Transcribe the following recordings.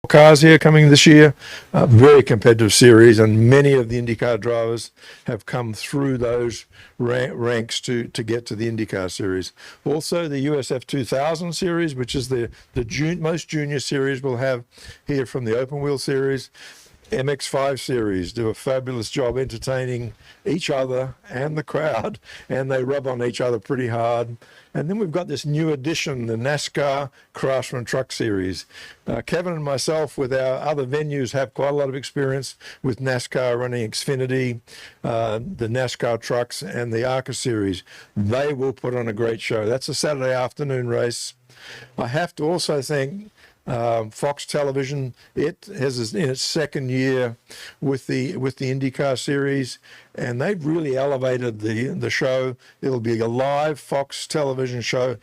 cars here coming this year. Very competitive series, and many of the IndyCar drivers have come through those ranks to get to the IndyCar series. Also, the USF 2000 series, which is the most junior series we'll have here from the open wheel series. MX5 series do a fabulous job entertaining each other and the crowd, and they rub on each other pretty hard. And then we've got this new addition, the NASCAR Craftsman Truck Series. Kevin and myself, with our other venues, have quite a lot of experience with NASCAR running Xfinity, the NASCAR trucks, and the ARCA Series. They will put on a great show. That's a Saturday afternoon race. I have to also thank Fox Television. It has in its second year with the IndyCar series, and they've really elevated the show. It'll be a live Fox Television show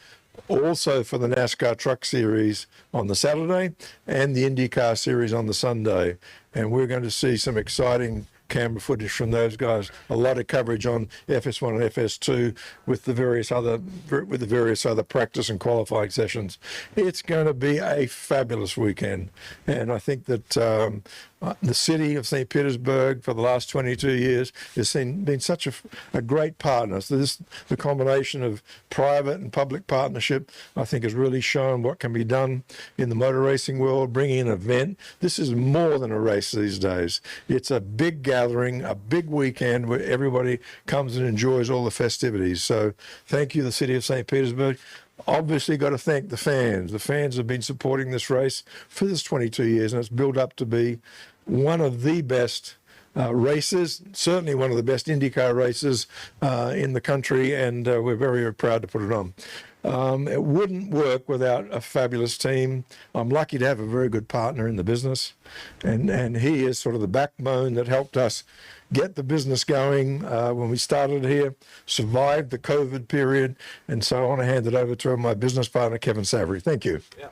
also for the NASCAR Truck Series on the Saturday and the IndyCar Series on the Sunday, and we're going to see some exciting camera footage from those guys. A lot of coverage on FS1 and FS2 with the various other practice and qualifying sessions. It's going to be a fabulous weekend, and I think that the city of St. Petersburg for the last 22 years has been such a great partner. So the combination of private and public partnership, I think, has really shown what can be done in the motor racing world, bringing an event. This is more than a race these days. It's a big gathering, a big weekend where everybody comes and enjoys all the festivities. So thank you, the city of St. Petersburg. Obviously got to thank the fans. The fans have been supporting this race for this 22 years, and it's built up to be one of the best races, certainly one of the best IndyCar races in the country, and we're very, very proud to put it on. It wouldn't work without a fabulous team. I'm lucky to have a very good partner in the business, and he is sort of the backbone that helped us get the business going when we started here, survived the COVID period, and so I want to hand it over to my business partner, Kevin Savory. Thank you. Yeah.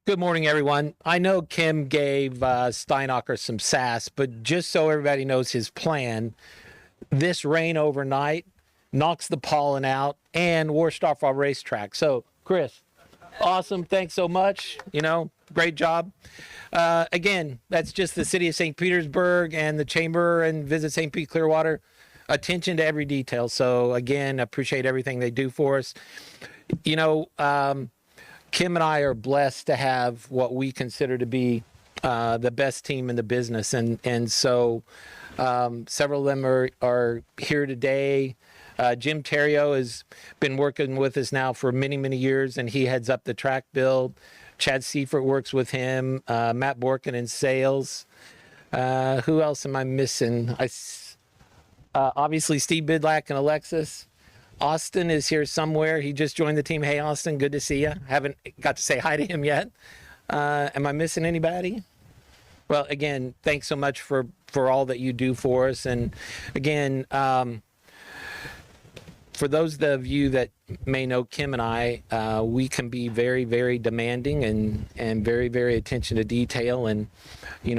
Good morning, everyone. I know Kim gave Steinacher some sass, but just so everybody knows his plan, this rain overnight knocks the pollen out and washed off our racetrack. So, Chris, awesome. Thanks so much. Great job. Again, that's just the city of St. Petersburg and the chamber and Visit St. Pete Clearwater. Attention to every detail. So, again, appreciate everything they do for us. Kim and I are blessed to have what we consider to be the best team in the business. And so several of them are here today. Jim Terrio has been working with us now for many, many years, and he heads up the track build. Chad Seifert works with him. Matt Borkin in sales. Who else am I missing? Obviously, Steve Bidlack and Alexis. Austin is here somewhere. He just joined the team. Hey, Austin, good to see you. Haven't got to say hi to him yet. Am I missing anybody? Well, again, thanks so much for all that you do for us. And again, for those of you that may know Kim and I, we can be very, very demanding and very, very attention to detail. And,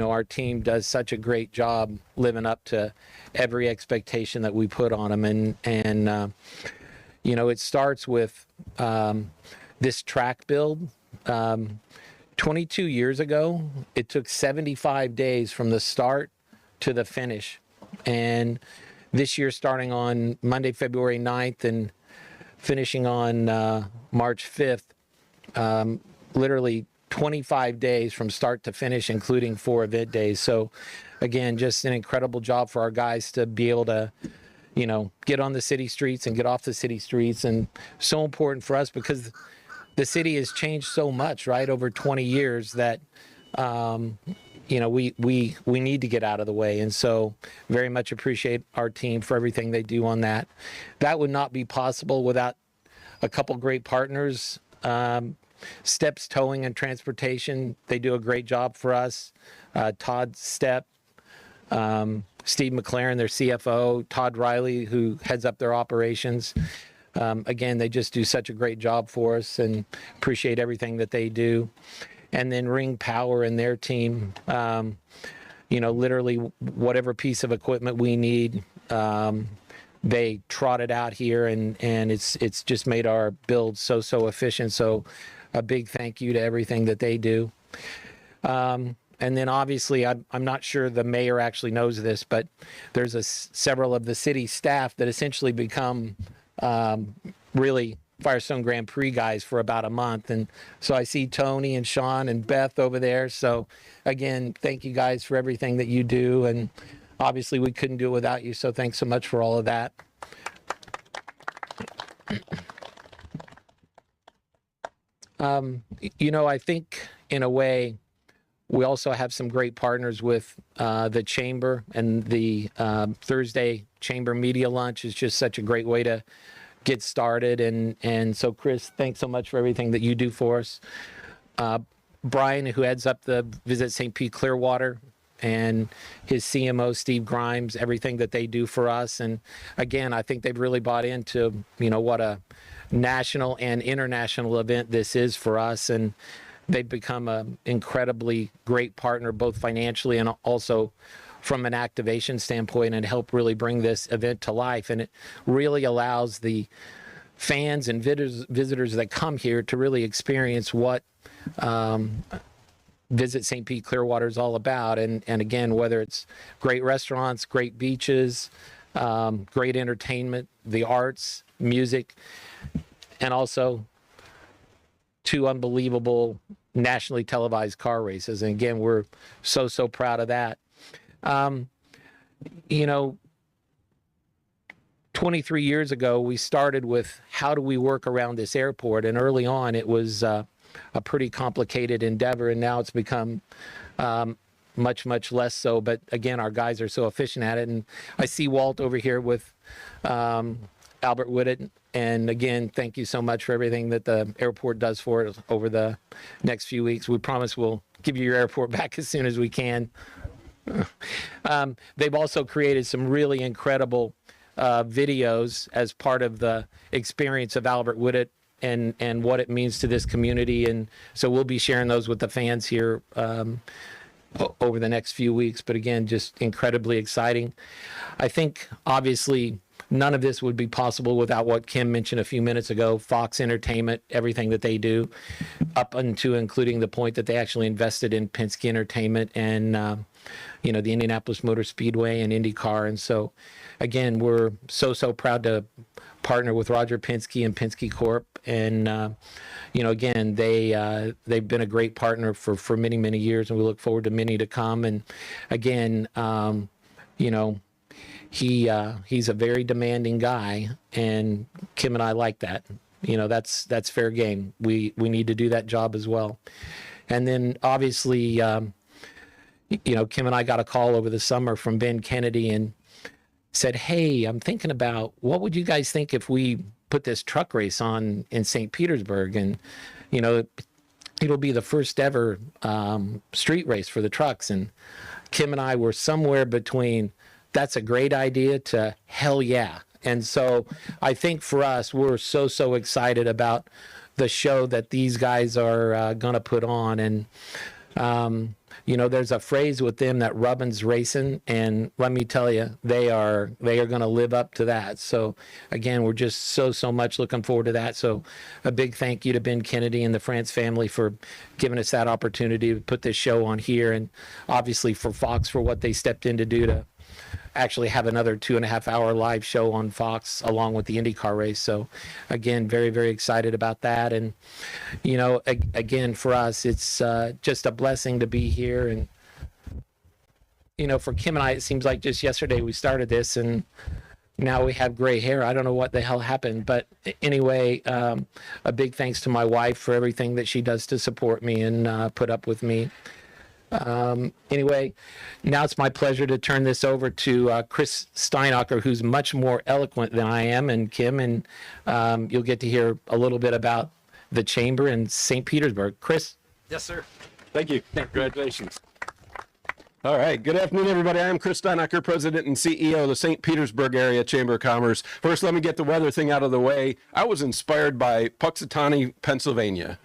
our team does such a great job living up to every expectation that we put on them. And it starts with this track build. 22 years ago, it took 75 days from the start to the finish. And this year, starting on Monday, February 9th and finishing on March 5th, literally 25 days from start to finish, including 4 event days. So again, just an incredible job for our guys to be able to, get on the city streets and get off the city streets. And so important for us because the city has changed so much, right, over 20 years that, we need to get out of the way. And so very much appreciate our team for everything they do on that. That would not be possible without a couple great partners. Steps Towing and Transportation, they do a great job for us. Todd Stepp, Steve McLaren, their CFO, Todd Riley, who heads up their operations. Again, they just do such a great job for us and appreciate everything that they do. And then Ring Power and their team, literally whatever piece of equipment we need, they trotted out here, and it's just made our build so efficient. So a big thank you to everything that they do. And then obviously, I'm not sure the mayor actually knows this, but there's several of the city staff that essentially become really Firestone Grand Prix guys for about a month. And so I see Tony and Sean and Beth over there. So again, thank you guys for everything that you do. And obviously we couldn't do it without you. So thanks so much for all of that. You know, I think in a way, we also have some great partners with the Chamber, and the Thursday Chamber Media Lunch is just such a great way to get started. And so, Chris, thanks so much for everything that you do for us. Brian, who heads up the Visit St. Pete Clearwater, and his CMO, Steve Grimes, everything that they do for us. And again, I think they've really bought into, you know, what a national and international event this is for us. And they've become an incredibly great partner, both financially and also from an activation standpoint, and help really bring this event to life. And it really allows the fans and visitors that come here to really experience what Visit St. Pete Clearwater is all about. And again, whether it's great restaurants, great beaches, great entertainment, the arts, music, and also 2 unbelievable nationally televised car races. And again, we're so proud of that. You know, 23 years ago, we started with how do we work around this airport? And early on, it was a pretty complicated endeavor, and now it's become much less so. But again, our guys are so efficient at it. And I see Walt over here with Albert Whitted. And again, thank you so much for everything that the airport does for us over the next few weeks. We promise we'll give you your airport back as soon as we can. They've also created some really incredible videos as part of the experience of Albert Whitted and what it means to this community. And so we'll be sharing those with the fans here over the next few weeks. But again, just incredibly exciting. I think obviously none of this would be possible without what Kim mentioned a few minutes ago, Fox Entertainment, everything that they do, up until including the point that they actually invested in Penske Entertainment and, you know, the Indianapolis Motor Speedway and IndyCar. And so, again, we're so proud to partner with Roger Penske and Penske Corp. And, you know, again, they've been a great partner for many years, and we look forward to many to come. And again, you know, he's a very demanding guy, and Kim and I like that. You know, that's fair game. We need to do that job as well. And then obviously, you know, Kim and I got a call over the summer from Ben Kennedy and said, hey, I'm thinking about what would you guys think if we put this truck race on in St. Petersburg? And, you know, it'll be the first ever street race for the trucks. And Kim and I were somewhere between that's a great idea to hell yeah. And so I think for us, we're so excited about the show that these guys are going to put on. And, you know, there's a phrase with them that rubbin's racing, and let me tell you, they are going to live up to that. So again, we're just so much looking forward to that. So a big thank you to Ben Kennedy and the France family for giving us that opportunity to put this show on here, and obviously for Fox for what they stepped in to do to actually have another 2.5-hour live show on Fox along with the IndyCar race. So again, very excited about that. And, you know, again, for us, it's just a blessing to be here. And, you know, for Kim and I, it seems like just yesterday we started this and now we have gray hair. I don't know what the hell happened, but anyway, a big thanks to my wife for everything that she does to support me and put up with me. Anyway, now it's my pleasure to turn this over to Chris Steinacher, who's much more eloquent than I am, and Kim, and you'll get to hear a little bit about the Chamber in St. Petersburg. Chris? Yes, sir. Thank you. Congratulations. All right. Good afternoon, everybody. I'm Chris Steinacher, President and CEO of the St. Petersburg Area Chamber of Commerce. First, let me get the weather thing out of the way. I was inspired by Puxatawny, Pennsylvania.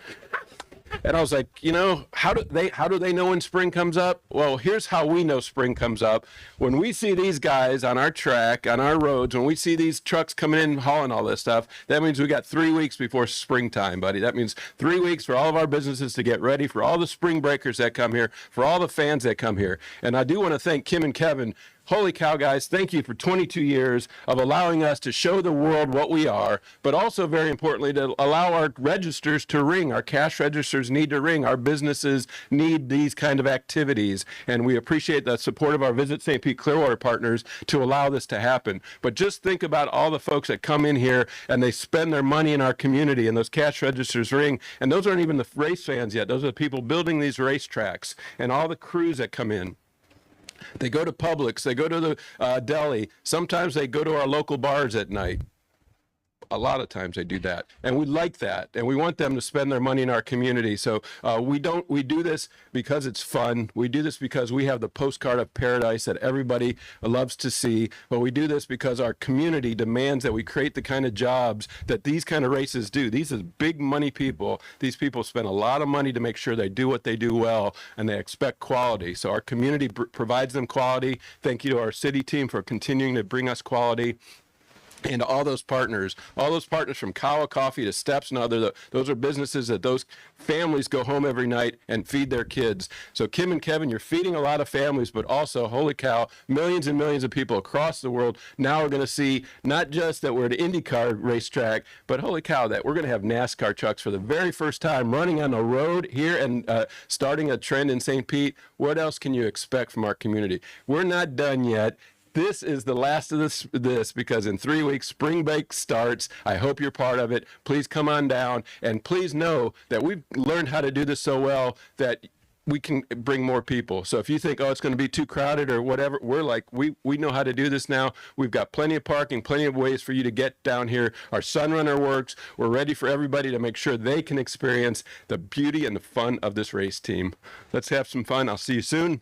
And I was like, you know, how do they know when spring comes up? Well, here's how we know spring comes up. When we see these guys on our track, on our roads, when we see these trucks coming in hauling all this stuff, that means we got 3 weeks before springtime, buddy. That means 3 weeks for all of our businesses to get ready, for all the spring breakers that come here, for all the fans that come here. And I do want to thank Kim and Kevin. Holy cow, guys, thank you for 22 years of allowing us to show the world what we are, but also very importantly to allow our registers to ring. Our cash registers need to ring. Our businesses need these kind of activities, and we appreciate the support of our Visit St. Pete Clearwater partners to allow this to happen. But just think about all the folks that come in here and they spend their money in our community, and those cash registers ring, and those aren't even the race fans yet. Those are the people building these racetracks and all the crews that come in. They go to Publix, they go to the deli. Sometimes they go to our local bars at night. A lot of times they do that, and we like that, and we want them to spend their money in our community. So we do this because it's fun. We do this because we have the postcard of paradise that everybody loves to see, but we do this because our community demands that we create the kind of jobs that these kind of races do. These are big money people. These people spend a lot of money to make sure they do what they do well, and they expect quality. So our community provides them quality. Thank you to our city team for continuing to bring us quality. And all those partners from Kawa Coffee to Steps and other, those are businesses that those families go home every night and feed their kids. So Kim and Kevin, you're feeding a lot of families, but also, holy cow, millions and millions of people across the world now are going to see not just that we're at an IndyCar racetrack, but holy cow, that we're going to have NASCAR trucks for the very first time running on the road here and starting a trend in St. Pete. What else can you expect from our community? We're not done yet. This is the last of this because in 3 weeks, spring break starts. I hope you're part of it. Please come on down, and please know that we've learned how to do this so well that we can bring more people. So if you think, oh, it's going to be too crowded or whatever, we're like, we know how to do this now. We've got plenty of parking, plenty of ways for you to get down here. Our Sunrunner works. We're ready for everybody to make sure they can experience the beauty and the fun of this race team. Let's have some fun. I'll see you soon.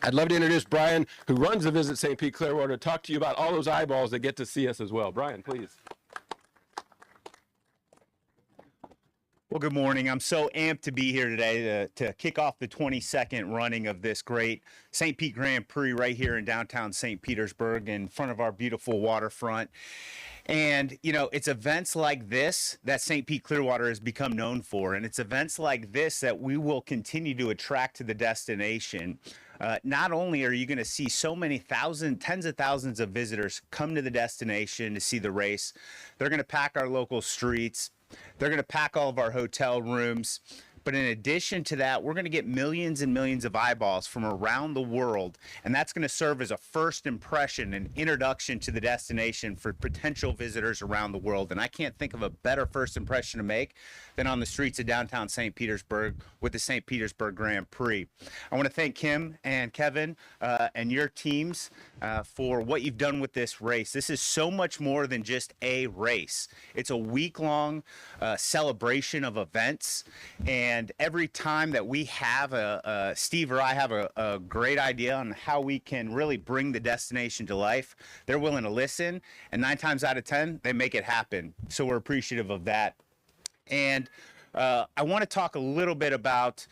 I'd love to introduce Brian, who runs the Visit St. Pete Clearwater, to talk to you about all those eyeballs that get to see us as well. Brian, please. Well, good morning. I'm so amped to be here today to kick off the 22nd running of this great St. Pete Grand Prix right here in downtown St. Petersburg in front of our beautiful waterfront. And, you know, it's events like this that St. Pete Clearwater has become known for. And it's events like this that we will continue to attract to the destination. Not only are you going to see so many tens of thousands of visitors come to the destination to see the race, they're going to pack our local streets. They're going to pack all of our hotel rooms. But in addition to that, we're going to get millions and millions of eyeballs from around the world. And that's going to serve as a first impression and introduction to the destination for potential visitors around the world. And I can't think of a better first impression to make than on the streets of downtown St. Petersburg with the St. Petersburg Grand Prix. I want to thank Kim and Kevin and your teams for what you've done with this race. This is so much more than just a race. It's a week-long celebration of events. And every time that we have Steve or I have a great idea on how we can really bring the destination to life, they're willing to listen. And 9 times out of 10, they make it happen. So we're appreciative of that. And I want to talk a little bit about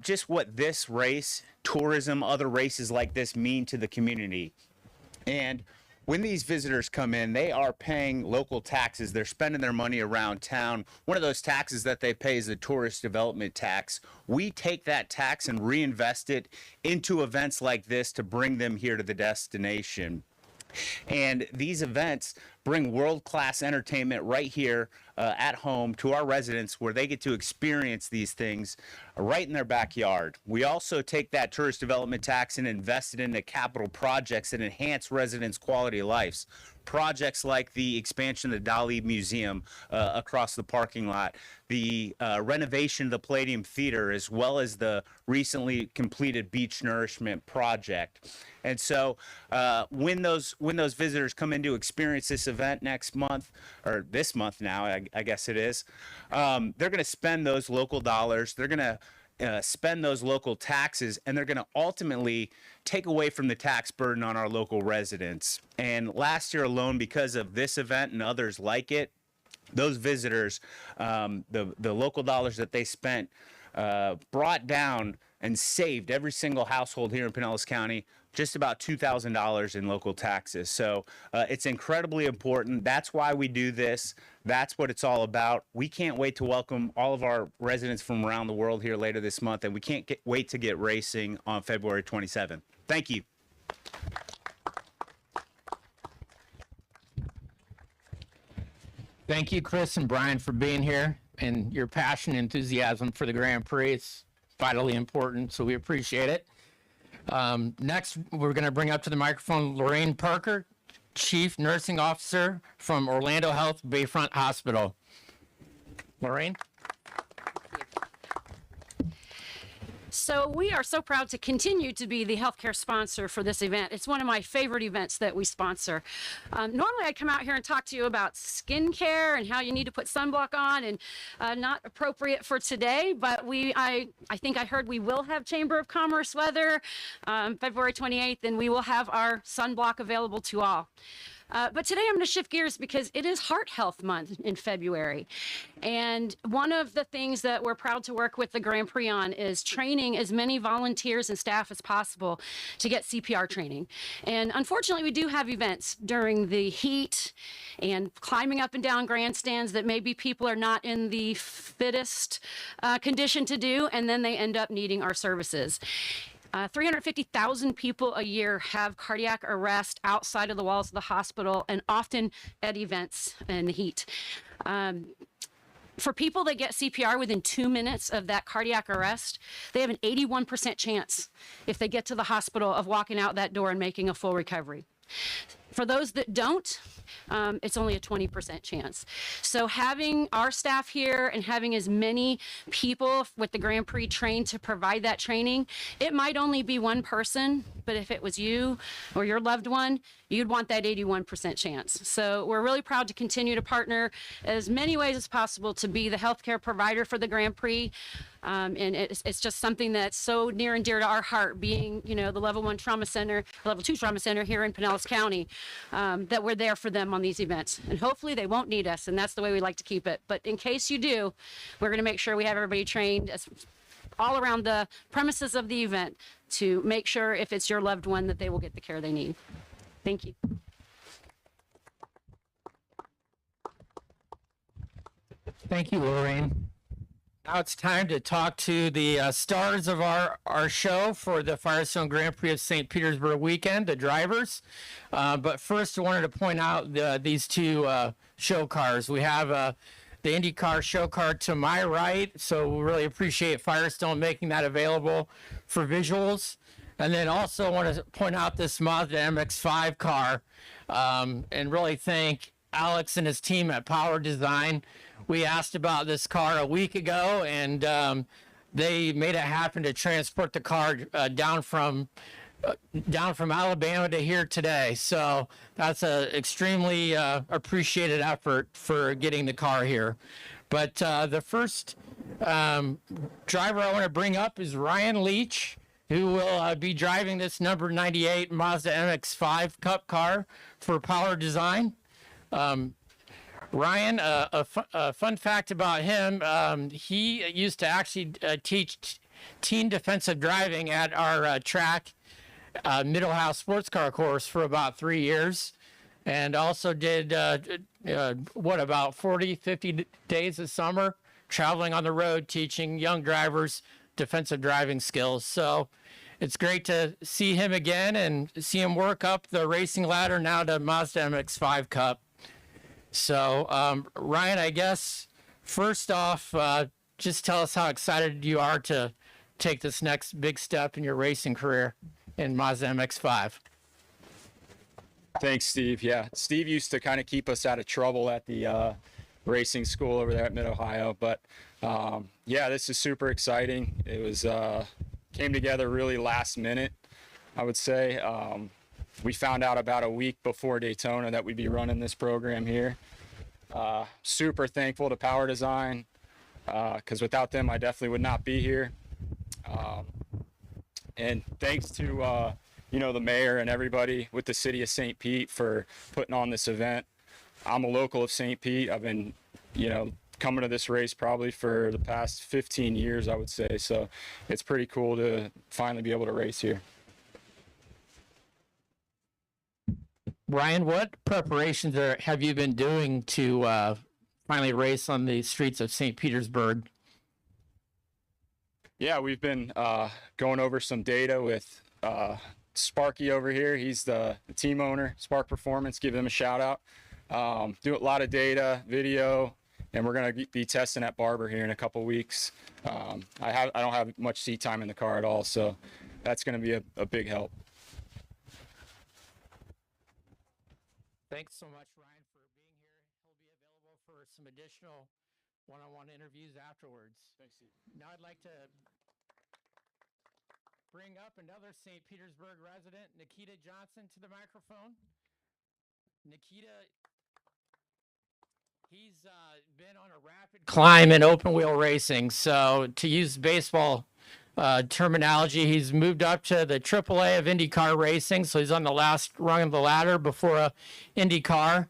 just what this race, tourism, other races like this mean to the community. And when these visitors come in, they are paying local taxes. They're spending their money around town. One of those taxes that they pay is the tourist development tax. We take that tax and reinvest it into events like this to bring them here to the destination. And these events bring world-class entertainment right here at home to our residents, where they get to experience these things right in their backyard. We also take that tourist development tax and invest it into capital projects that enhance residents' quality of lives. Projects like the expansion of the Dali Museum across the parking lot, the renovation of the Palladium Theater, as well as the recently completed beach nourishment project. And so when those visitors come in to experience this event next month, or this month now, I guess it is, they're going to spend those local dollars. They're going to spend those local taxes, and they're going to ultimately take away from the tax burden on our local residents. And last year alone, because of this event and others like it, those visitors, the local dollars that they spent brought down and saved every single household here in Pinellas County just about $2,000 in local taxes. So it's incredibly important. That's why we do this. That's what it's all about. We can't wait to welcome all of our residents from around the world here later this month, and we can't wait to get racing on February 27th. Thank you. Thank you, Chris and Brian, for being here and your passion and enthusiasm for the Grand Prix. It's vitally important, so we appreciate it. Next, we're going to bring up to the microphone Lorraine Parker, Chief Nursing Officer from Orlando Health Bayfront Hospital. Lorraine? So we are so proud to continue to be the healthcare sponsor for this event. It's one of my favorite events that we sponsor. Normally I come out here and talk to you about skincare and how you need to put sunblock on, and not appropriate for today, but I think I heard we will have Chamber of Commerce weather February 28th, and we will have our sunblock available to all. But today I'm going to shift gears because it is Heart Health Month in February. And one of the things that we're proud to work with the Grand Prix on is training as many volunteers and staff as possible to get CPR training. And unfortunately, we do have events during the heat and climbing up and down grandstands that maybe people are not in the fittest condition to do, and then they end up needing our services. 350,000 people a year have cardiac arrest outside of the walls of the hospital, and often at events in the heat. For people that get CPR within 2 minutes of that cardiac arrest, they have an 81% chance, if they get to the hospital, of walking out that door and making a full recovery. For those that don't, it's only a 20% chance. So having our staff here and having as many people with the Grand Prix trained to provide that training, it might only be one person, but if it was you or your loved one, you'd want that 81% chance. So we're really proud to continue to partner as many ways as possible to be the healthcare provider for the Grand Prix. And it's just something that's so near and dear to our heart, being, the level 1 trauma center, level 2 trauma center here in Pinellas County, that we're there for them on these events. And hopefully they won't need us, and that's the way we like to keep it. But in case you do, we're going to make sure we have everybody trained all around the premises of the event to make sure if it's your loved one that they will get the care they need. Thank you. Thank you, Lorraine. Now it's time to talk to the stars of our show for the Firestone Grand Prix of St. Petersburg weekend, the drivers. But first, I wanted to point out these two show cars. We have the IndyCar show car to my right, so we really appreciate Firestone making that available for visuals. And then also want to point out this Mazda MX-5 car and really thank Alex and his team at Power Design. We asked about this car a week ago, and they made it happen to transport the car down from Alabama to here today. So that's an extremely appreciated effort for getting the car here. But the first driver I want to bring up is Ryan Leach, who will be driving this number 98 Mazda MX-5 Cup car for Power Design. Ryan, a fun fact about him, he used to actually teach teen defensive driving at our track, Middle House Sports Car course for about 3 years, and also did, about 40, 50 days a summer traveling on the road teaching young drivers defensive driving skills. So it's great to see him again and see him work up the racing ladder now to Mazda MX-5 Cup. So, Ryan, I guess first off, just tell us how excited you are to take this next big step in your racing career in Mazda MX-5. Thanks, Steve. Yeah, Steve used to kind of keep us out of trouble at the racing school over there at Mid-Ohio. But yeah, this is super exciting. It was came together really last minute, I would say. We found out about a week before Daytona that we'd be running this program here. Super thankful to Power Design, because without them, I definitely would not be here. And thanks to, the mayor and everybody with the city of St. Pete for putting on this event. I'm a local of St. Pete. I've been, coming to this race probably for the past 15 years, I would say. So it's pretty cool to finally be able to race here. Ryan, what preparations have you been doing to finally race on the streets of St. Petersburg? Yeah, we've been going over some data with Sparky over here. He's the team owner, Spark Performance. Give him a shout out. Do a lot of data, video, and we're going to be testing at Barber here in a couple weeks. I don't have much seat time in the car at all, so that's going to be a big help. Thanks so much, Ryan, for being here. He'll be available for some additional one-on-one interviews afterwards. Thanks, Steve. Now I'd like to bring up another St. Petersburg resident, Nikita Johnson, to the microphone. Nikita, he's been on a rapid climb in open wheel racing. So to use baseball terminology, he's moved up to the AAA of IndyCar racing. So he's on the last rung of the ladder before a IndyCar,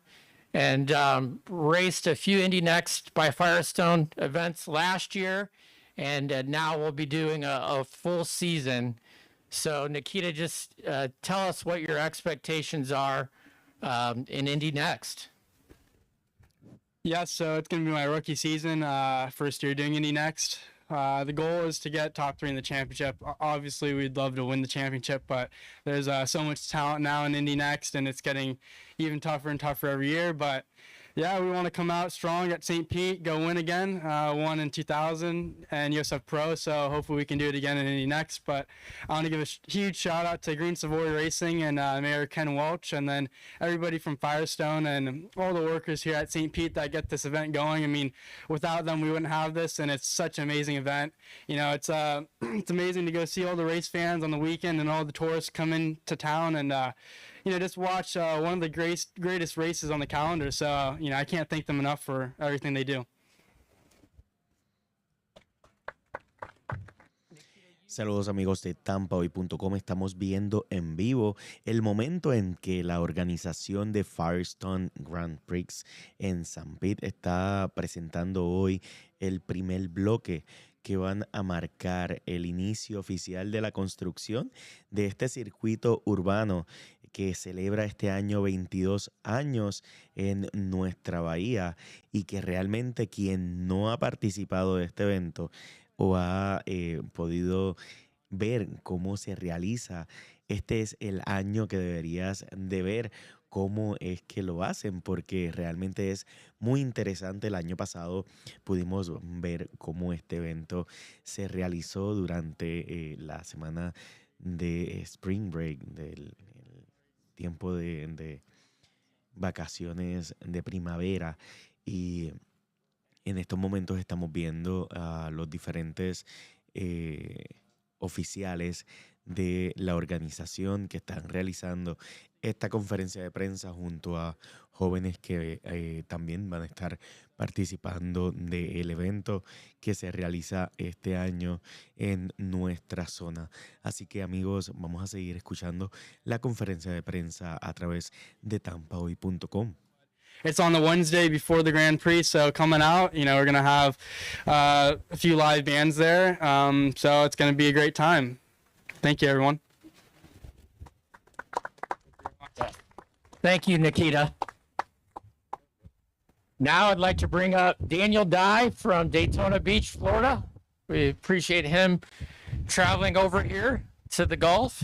and raced a few Indy Next by Firestone events last year. And now we'll be doing a full season. So Nikita, just tell us what your expectations are in Indy Next. Yeah, so it's going to be my rookie season, first year doing Indy Next. The goal is to get top 3 in the championship. Obviously, we'd love to win the championship, but there's so much talent now in Indy Next, and it's getting even tougher and tougher every year. But yeah, we want to come out strong at St. Pete, go win again. Won in 2000 and USF Pro, so hopefully we can do it again in Indy Next. But I want to give a huge shout out to Green Savoy Racing and Mayor Ken Welch, and then everybody from Firestone and all the workers here at St. Pete that get this event going. I mean, without them, we wouldn't have this, and it's such an amazing event. You know, it's amazing to go see all the race fans on the weekend and all the tourists come into town and you know, just watch one of the greatest races on the calendar. So, you know, I can't thank them enough for everything they do. Saludos amigos de TampaHoy.com. Estamos viendo en vivo el momento en que la organización de Firestone Grand Prix en San Pete está presentando hoy el primer bloque que van a marcar el inicio oficial de la construcción de este circuito urbano que celebra este año 22 años en nuestra bahía, y que realmente quien no ha participado de este evento o ha podido ver cómo se realiza, este es el año que deberías de ver cómo es que lo hacen, porque realmente es muy interesante. El año pasado pudimos ver cómo este evento se realizó durante la semana de Spring Break, del tiempo de vacaciones de primavera, y en estos momentos estamos viendo a los diferentes oficiales de la organización que están realizando esta conferencia de prensa junto a jóvenes que también van a estar participando del evento que se realiza este año en nuestra zona. Así que amigos, vamos a seguir escuchando la conferencia de prensa a través de TampaHoy.com. It's on the Wednesday before the Grand Prix, so coming out, you know, we're going to have a few live bands there, so it's going to be a great time. Thank you, everyone. Thank you, Nikita. Now I'd like to bring up Daniel Dye from Daytona Beach, Florida. We appreciate him traveling over here to the Gulf.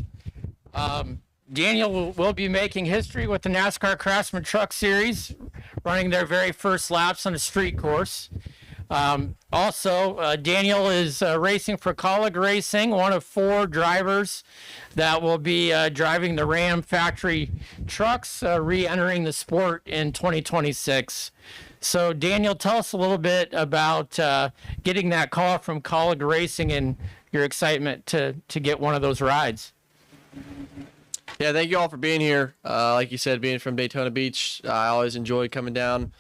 Daniel will be making history with the NASCAR Craftsman Truck Series, running their very first laps on a street course. Also, Daniel is racing for Colleague Racing, one of 4 drivers that will be driving the Ram factory trucks, re-entering the sport in 2026. So, Daniel, tell us a little bit about getting that call from Colleague Racing and your excitement to get one of those rides. Yeah, thank you all for being here. Like you said, being from Daytona Beach, I always enjoy coming down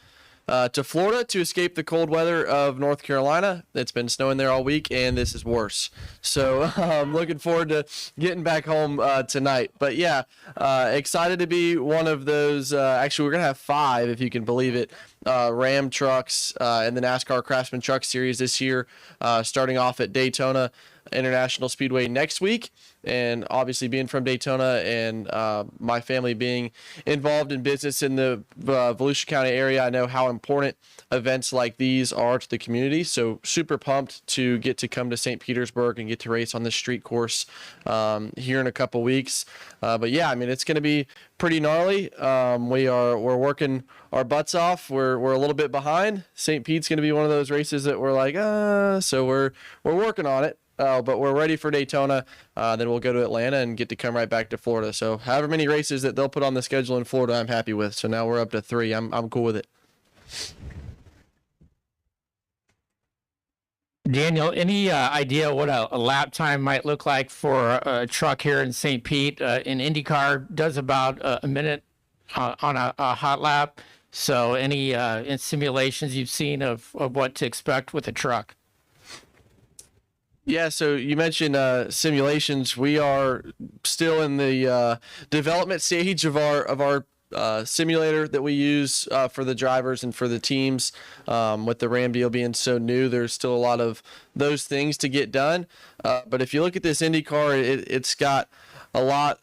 to Florida to escape the cold weather of North Carolina. It's been snowing there all week, and this is worse. So I'm looking forward to getting back home tonight. But yeah, excited to be one of those. Actually, we're going to have 5, if you can believe it, Ram trucks in the NASCAR Craftsman Truck Series this year, starting off at Daytona International Speedway next week. And obviously being from Daytona and my family being involved in business in the Volusia County area, I know how important events like these are to the community. So super pumped to get to come to St. Petersburg and get to race on this street course here in a couple weeks. But yeah, I mean, it's going to be pretty gnarly. We're working our butts off. We're a little bit behind. St. Pete's going to be one of those races that we're like, so we're working on it. But we're ready for Daytona. Then we'll go to Atlanta and get to come right back to Florida. So however many races that they'll put on the schedule in Florida, I'm happy with. So now we're up to 3. I'm cool with it. Daniel, any idea what a lap time might look like for a truck here in St. Pete? An IndyCar does about a minute on a hot lap. So any in simulations you've seen of what to expect with a truck? Yeah, so you mentioned simulations. We are still in the development stage of our simulator that we use for the drivers and for the teams. With the Ram deal being so new, there's still a lot of those things to get done. But if you look at this IndyCar, it's got a lot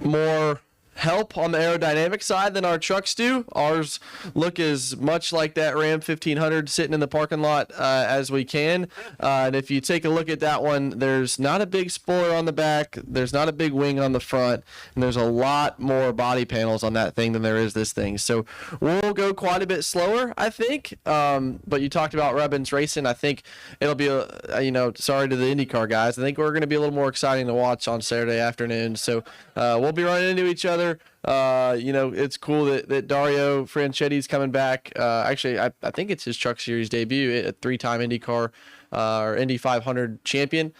more help on the aerodynamic side than our trucks do. Ours look as much like that Ram 1500 sitting in the parking lot as we can. And if you take a look at that one, there's not a big spoiler on the back, there's not a big wing on the front, and there's a lot more body panels on that thing than there is this thing. So we'll go quite a bit slower, I think. But you talked about Rubbins Racing. I think it'll be, sorry to the IndyCar guys, I think we're going to be a little more exciting to watch on Saturday afternoon. So we'll be running into each other. It's cool that Dario Franchetti's coming back. Actually, I think it's his Truck Series debut, a 3-time IndyCar or Indy 500 champion.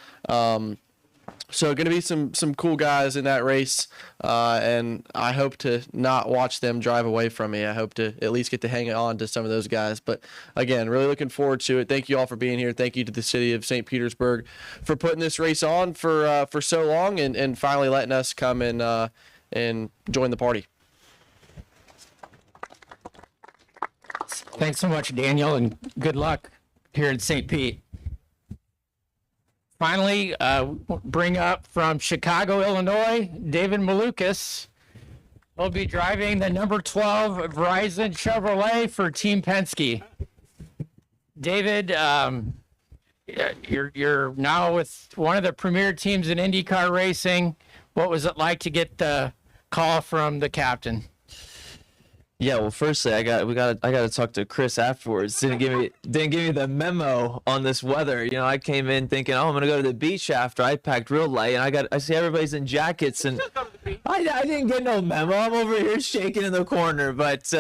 So going to be some cool guys in that race, and I hope to not watch them drive away from me. I hope to at least get to hang on to some of those guys. But again, really looking forward to it. Thank you all for being here. Thank you to the city of St. Petersburg for putting this race on for so long and finally letting us come and join the party. Thanks so much, Daniel, and good luck here in St. Pete. Finally, bring up from Chicago, Illinois, David Malukas. He'll be driving the number 12 Verizon Chevrolet for Team Penske. David, you're now with one of the premier teams in IndyCar racing. What was it like to get the call from the captain? Yeah, well, firstly, I got to talk to Chris afterwards. Didn't give me the memo on this weather. I came in thinking, I'm gonna go to the beach after. I packed real light, and I see everybody's in jackets, and I didn't get no memo. I'm over here shaking in the corner, but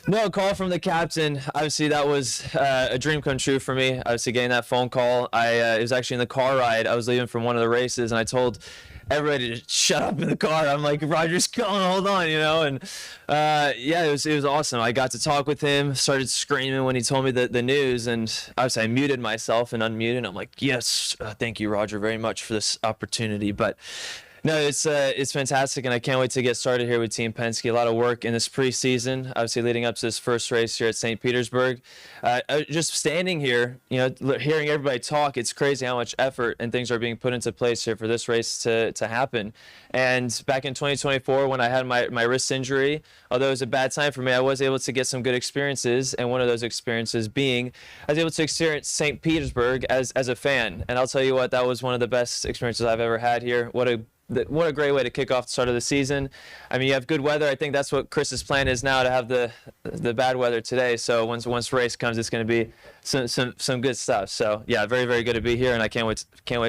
no call from the captain. Obviously, that was a dream come true for me. Obviously, getting that phone call. It was actually in the car ride. I was leaving from one of the races, and I told everybody to shut up in the car. I'm like, Roger's coming, hold on, and it was awesome. I got to talk with him, started screaming when he told me the news, and obviously I muted myself and unmuted. I'm like, yes, thank you, Roger, very much for this opportunity. But no, it's fantastic, and I can't wait to get started here with Team Penske. A lot of work in this preseason, obviously leading up to this first race here at St. Petersburg. Just standing here, hearing everybody talk, it's crazy how much effort and things are being put into place here for this race to happen. And back in 2024, when I had my wrist injury, although it was a bad time for me, I was able to get some good experiences, and one of those experiences being I was able to experience St. Petersburg as a fan. And I'll tell you what, that was one of the best experiences I've ever had here. What a great way to kick off the start of the season. I mean, you have good weather. I think that's what Chris's plan is now, to have the bad weather today. So once race comes, it's going to be some good stuff. So yeah, very, very good to be here, and I can't wait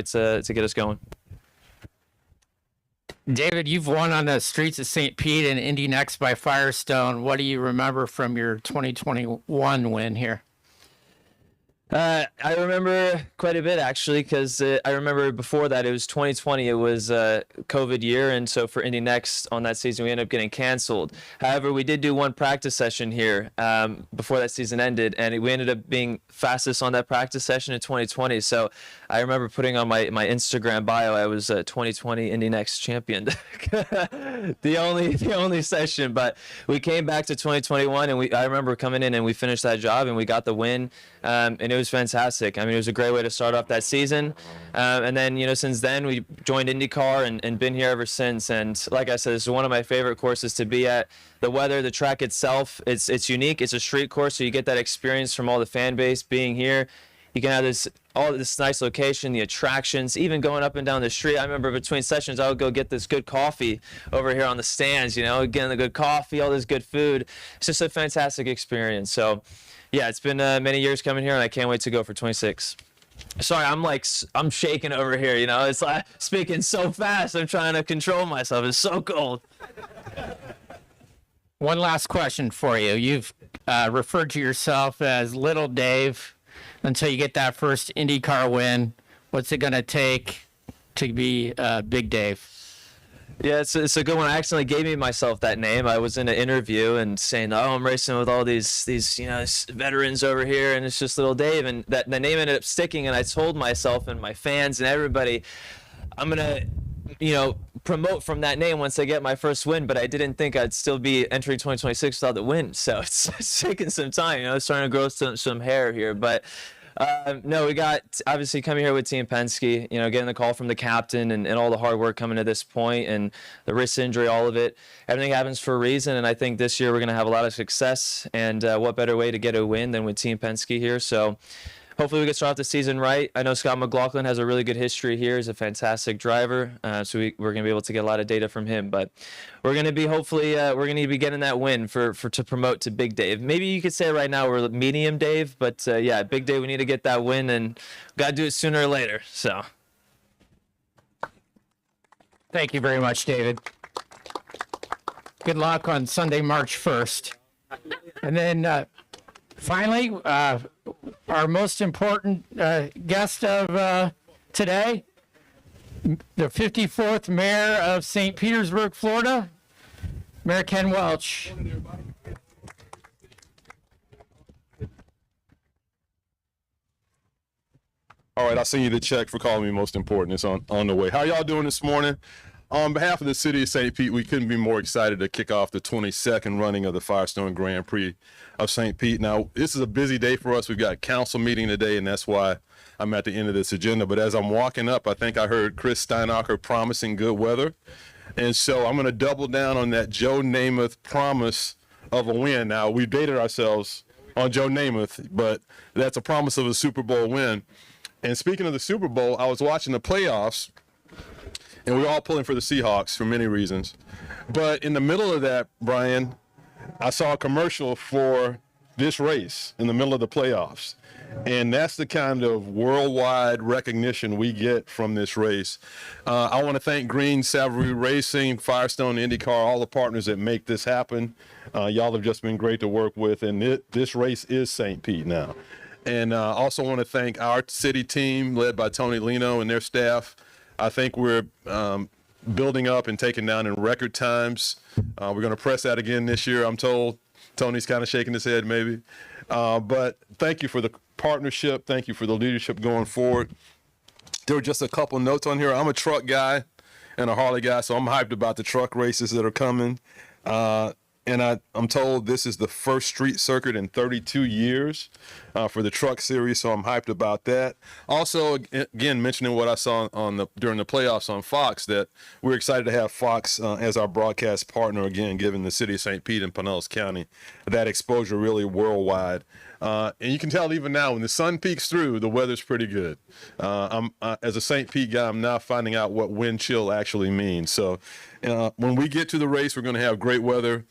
to get us going. David, you've won on the streets of St. Pete and Indy Next by Firestone. What do you remember from your 2021 win here? I remember quite a bit actually, because I remember before that it was 2020. It was a COVID year, and so for Indy Next on that season we ended up getting canceled. However, we did do one practice session here before that season ended, and we ended up being fastest on that practice session in 2020. So I remember putting on my Instagram bio, I was a 2020 Indy Next champion. the only session, but we came back to 2021, and I remember coming in and we finished that job and we got the win. And it was fantastic. I mean, it was a great way to start off that season. And then, since then, we joined IndyCar and been here ever since. And like I said, this is one of my favorite courses to be at. The weather, the track itself, it's unique. It's a street course, so you get that experience from all the fan base being here. You can have all this nice location, the attractions, even going up and down the street. I remember between sessions, I would go get this good coffee over here on the stands, getting the good coffee, all this good food. It's just a fantastic experience. So, yeah, it's been many years coming here, and I can't wait to go for 26. Sorry, I'm shaking over here, It's like speaking so fast. I'm trying to control myself. It's so cold. One last question for you. You've referred to yourself as Little Dave until you get that first IndyCar win. What's it going to take to be Big Dave? Yeah, it's a good one. I accidentally gave myself that name. I was in an interview and saying, "Oh, I'm racing with all these veterans over here," and it's just Little Dave, and that the name ended up sticking. And I told myself and my fans and everybody, I'm gonna, promote from that name once I get my first win. But I didn't think I'd still be entering 2026 without the win. So it's taking some time. It's starting to grow some hair here, but. No, we got obviously coming here with Team Penske, getting the call from the captain and all the hard work coming to this point and the wrist injury, all of it. Everything happens for a reason, and I think this year we're going to have a lot of success, and what better way to get a win than with Team Penske here. So hopefully we can start off the season right. I know Scott McLaughlin has a really good history here. He's a fantastic driver, so we're going to be able to get a lot of data from him. But we're going to be we're going to be getting that win to promote to Big Dave. Maybe you could say right now we're Medium Dave, but yeah, Big Dave, we need to get that win, and got to do it sooner or later. So Thank you very much, David. Good luck on Sunday, March 1st. And then finally, our most important guest of today, the 54th Mayor of St. Petersburg, Florida, Mayor Ken Welch. All right, I'll send you the check for calling me most important. It's on the way. How y'all doing this morning? On behalf of the city of St. Pete, we couldn't be more excited to kick off the 22nd running of the Firestone Grand Prix of St. Pete. Now, this is a busy day for us. We've got a council meeting today, and that's why I'm at the end of this agenda. But as I'm walking up, I think I heard Chris Steinacher promising good weather. And so I'm going to double down on that Joe Namath promise of a win. Now, we dated ourselves on Joe Namath, but that's a promise of a Super Bowl win. And speaking of the Super Bowl, I was watching the playoffs, and we're all pulling for the Seahawks for many reasons. But in the middle of that, Brian, I saw a commercial for this race in the middle of the playoffs. And that's the kind of worldwide recognition we get from this race. I want to thank Green Savary Racing, Firestone, IndyCar, all the partners that make this happen. Y'all have just been great to work with, and this race is St. Pete now. And I also want to thank our city team led by Tony Lino and their staff. I think we're building up and taking down in record times. We're going to press that again this year, I'm told. Tony's kind of shaking his head maybe. But thank you for the partnership. Thank you for the leadership going forward. There were just a couple notes on here. I'm a truck guy and a Harley guy, so I'm hyped about the truck races that are coming. And I'm told this is the first street circuit in 32 years for the truck series, so I'm hyped about that. Also, again, mentioning what I saw during the playoffs on Fox, that we're excited to have Fox as our broadcast partner again, giving the city of St. Pete and Pinellas County that exposure really worldwide. And you can tell even now when the sun peeks through, the weather's pretty good. As a St. Pete guy, I'm now finding out what wind chill actually means. So when we get to the race, we're going to have great weather.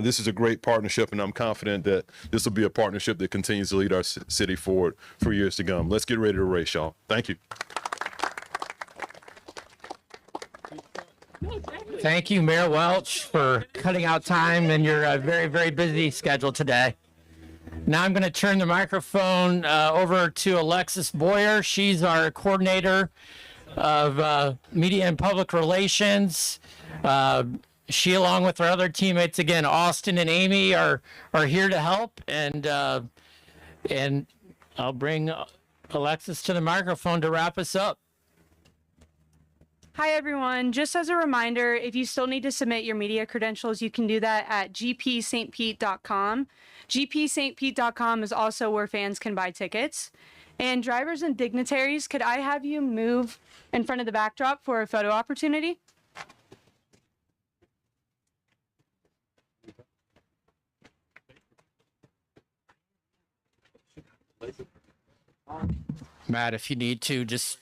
This is a great partnership, and I'm confident that this will be a partnership that continues to lead our city forward for years to come. Let's get ready to race, y'all. Thank you. Thank you, Mayor Welch, for cutting out time in your very, very busy schedule today. Now I'm going to turn the microphone over to Alexis Boyer. She's our coordinator of media and public relations. She, along with our other teammates, again, Austin and Amy, are here to help. And I'll bring Alexis to the microphone to wrap us up. Hi, everyone. Just as a reminder, if you still need to submit your media credentials, you can do that at gpstpete.com. gpstpete.com is also where fans can buy tickets. And drivers and dignitaries, could I have you move in front of the backdrop for a photo opportunity? Matt, if you need to, just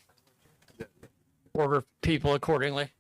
order people accordingly.